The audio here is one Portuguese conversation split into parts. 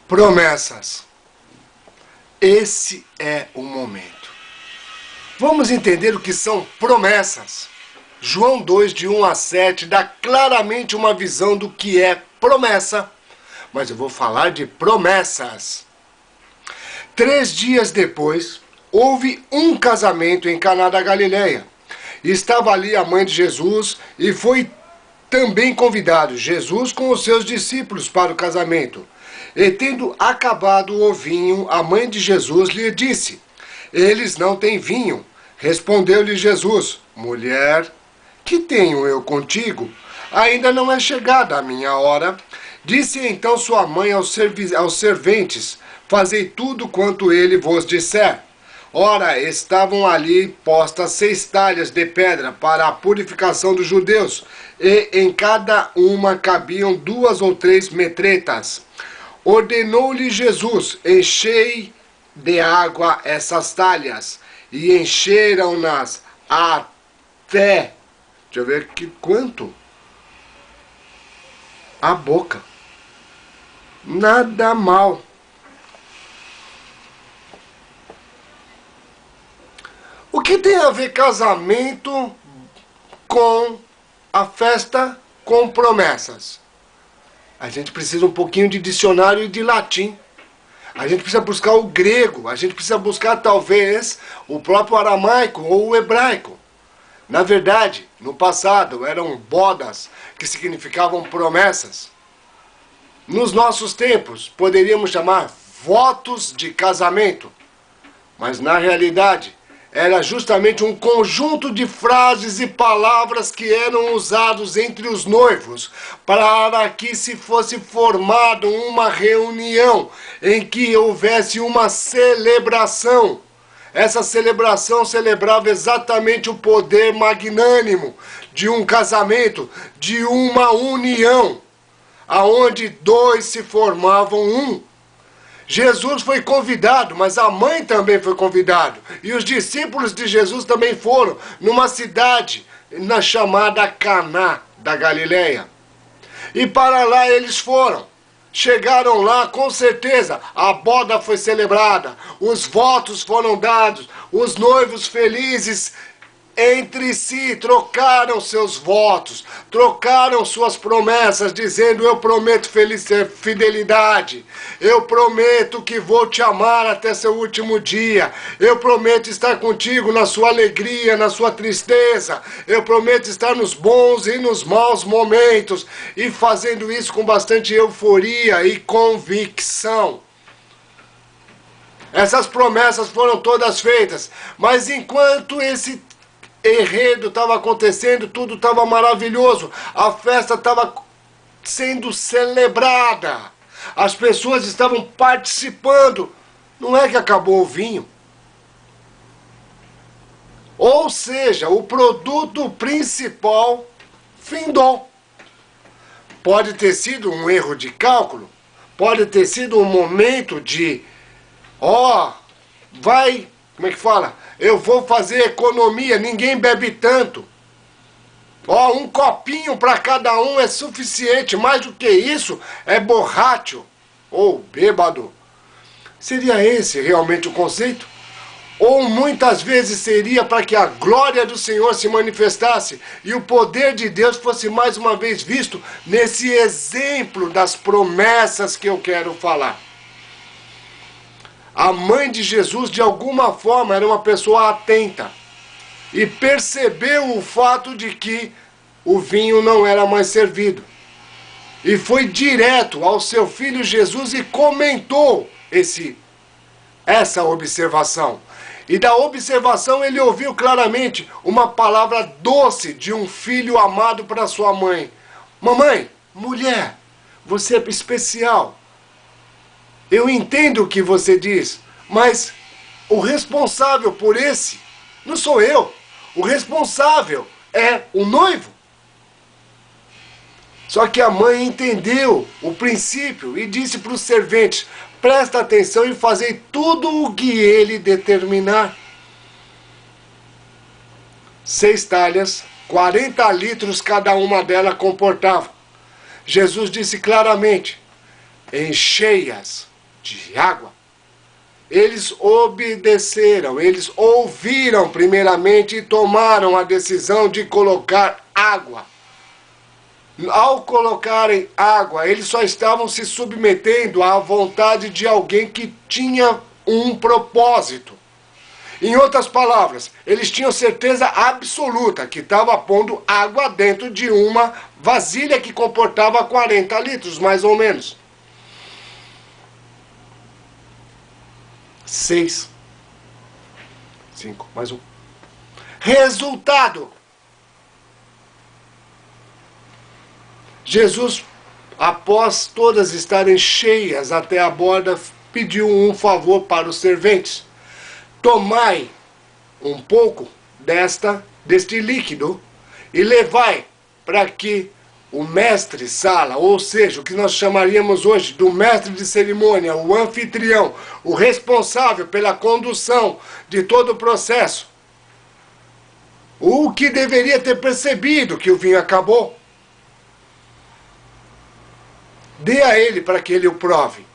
Promessas. Esse é o momento. Vamos entender o que são promessas. João 2, de 1 a 7, dá claramente uma visão do que é promessa. Mas eu vou falar de promessas. 3 dias depois, houve um casamento em Caná da Galileia. Estava ali a mãe de Jesus e foi também convidado Jesus com os seus discípulos para o casamento. E tendo acabado o vinho, a mãe de Jesus lhe disse: eles não têm vinho. Respondeu-lhe Jesus: mulher, que tenho eu contigo? Ainda não é chegada a minha hora. Disse então sua mãe aos serventes: fazei tudo quanto ele vos disser. Ora, estavam ali postas 6 talhas de pedra para a purificação dos judeus, e em cada uma cabiam 2 ou 3 metretas. Ordenou-lhe Jesus: enchei de água essas talhas, e encheram-nas até, deixa eu ver que quanto? A boca. Nada mal. O que tem a ver casamento com a festa com promessas? A gente precisa um pouquinho de dicionário de latim. A gente precisa buscar o grego. A gente precisa buscar, talvez, o próprio aramaico ou o hebraico. Na verdade, no passado, eram bodas, que significavam promessas. Nos nossos tempos, poderíamos chamar votos de casamento. Mas, na realidade, era justamente um conjunto de frases e palavras que eram usados entre os noivos para que se fosse formado uma reunião em que houvesse uma celebração. Essa celebração celebrava exatamente o poder magnânimo de um casamento, de uma união, aonde 2 se formavam um. Jesus foi convidado, mas a mãe também foi convidada. E os discípulos de Jesus também foram numa cidade chamada Caná da Galileia. E para lá eles foram. Chegaram lá, com certeza, a boda foi celebrada, os votos foram dados, os noivos felizes entre si trocaram seus votos, trocaram suas promessas, dizendo: eu prometo fidelidade, eu prometo que vou te amar até seu último dia, eu prometo estar contigo na sua alegria, na sua tristeza, eu prometo estar nos bons e nos maus momentos, e fazendo isso com bastante euforia e convicção. Essas promessas foram todas feitas, mas enquanto esse enredo estava acontecendo, tudo estava maravilhoso, a festa estava sendo celebrada, as pessoas estavam participando, não é que acabou o vinho? Ou seja, o produto principal findou. Pode ter sido um erro de cálculo, pode ter sido um momento de, como é que fala? Eu vou fazer economia, ninguém bebe tanto. Um copinho para cada um é suficiente, mais do que isso é borracho ou bêbado. Seria esse realmente o conceito? Ou muitas vezes seria para que a glória do Senhor se manifestasse e o poder de Deus fosse mais uma vez visto nesse exemplo das promessas que eu quero falar. A mãe de Jesus, de alguma forma, era uma pessoa atenta e percebeu o fato de que o vinho não era mais servido. E foi direto ao seu filho Jesus e comentou essa observação. E da observação ele ouviu claramente uma palavra doce de um filho amado para sua mãe. Mamãe, mulher, você é especial. Eu entendo o que você diz, mas o responsável por esse não sou eu. O responsável é o noivo. Só que a mãe entendeu o princípio e disse para os serventes: presta atenção e fazei tudo o que ele determinar. 6 talhas, 40 litros cada uma delas comportava. Jesus disse claramente: enchei-as de água. Eles obedeceram, eles ouviram primeiramente e tomaram a decisão de colocar água. Ao colocarem água, eles só estavam se submetendo à vontade de alguém que tinha um propósito. Em outras palavras, eles tinham certeza absoluta que estava pondo água dentro de uma vasilha que comportava 40 litros, mais ou menos. 6. 5, mais um. Resultado. Jesus, após todas estarem cheias até a borda, pediu um favor para os serventes. Tomai um pouco deste líquido e levai para que o mestre sala, ou seja, o que nós chamaríamos hoje do mestre de cerimônia, o anfitrião, o responsável pela condução de todo o processo, o que deveria ter percebido que o vinho acabou, dê a ele para que ele o prove.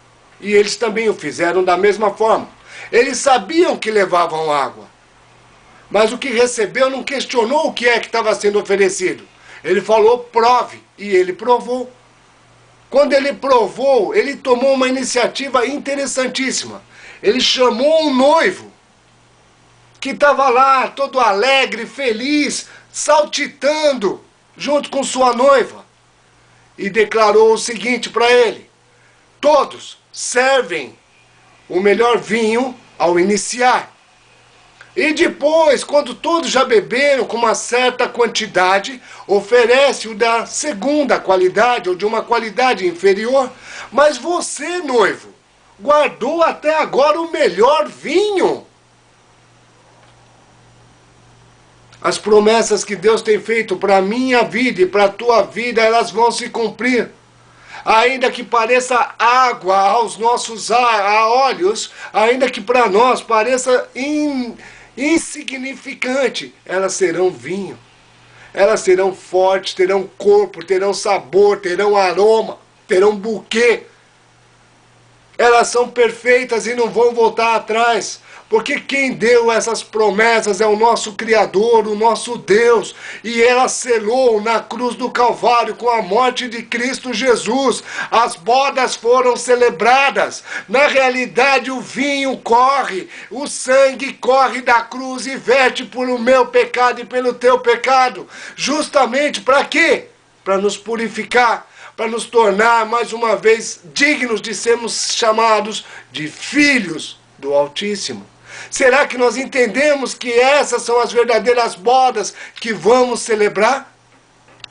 E eles também o fizeram da mesma forma. Eles sabiam que levavam água, mas o que recebeu não questionou o que é que estava sendo oferecido. Ele falou, prove, e ele provou. Quando ele provou, ele tomou uma iniciativa interessantíssima. Ele chamou um noivo, que estava lá, todo alegre, feliz, saltitando, junto com sua noiva, e declarou o seguinte para ele: todos servem o melhor vinho ao iniciar. E depois, quando todos já beberam com uma certa quantidade, oferece o da segunda qualidade ou de uma qualidade inferior. Mas você, noivo, guardou até agora o melhor vinho. As promessas que Deus tem feito para a minha vida e para a tua vida, elas vão se cumprir. Ainda que pareça água aos nossos olhos, ainda que para nós pareça insignificante, elas serão vinho. Elas serão fortes, terão corpo, terão sabor, terão aroma, terão buquê. Elas são perfeitas e não vão voltar atrás. Porque quem deu essas promessas é o nosso Criador, o nosso Deus. E ela selou na cruz do Calvário com a morte de Cristo Jesus. As bodas foram celebradas. Na realidade, o vinho corre, o sangue corre da cruz e verte por o meu pecado e pelo teu pecado. Justamente para quê? Para nos purificar, para nos tornar, mais uma vez, dignos de sermos chamados de filhos do Altíssimo. Será que nós entendemos que essas são as verdadeiras bodas que vamos celebrar?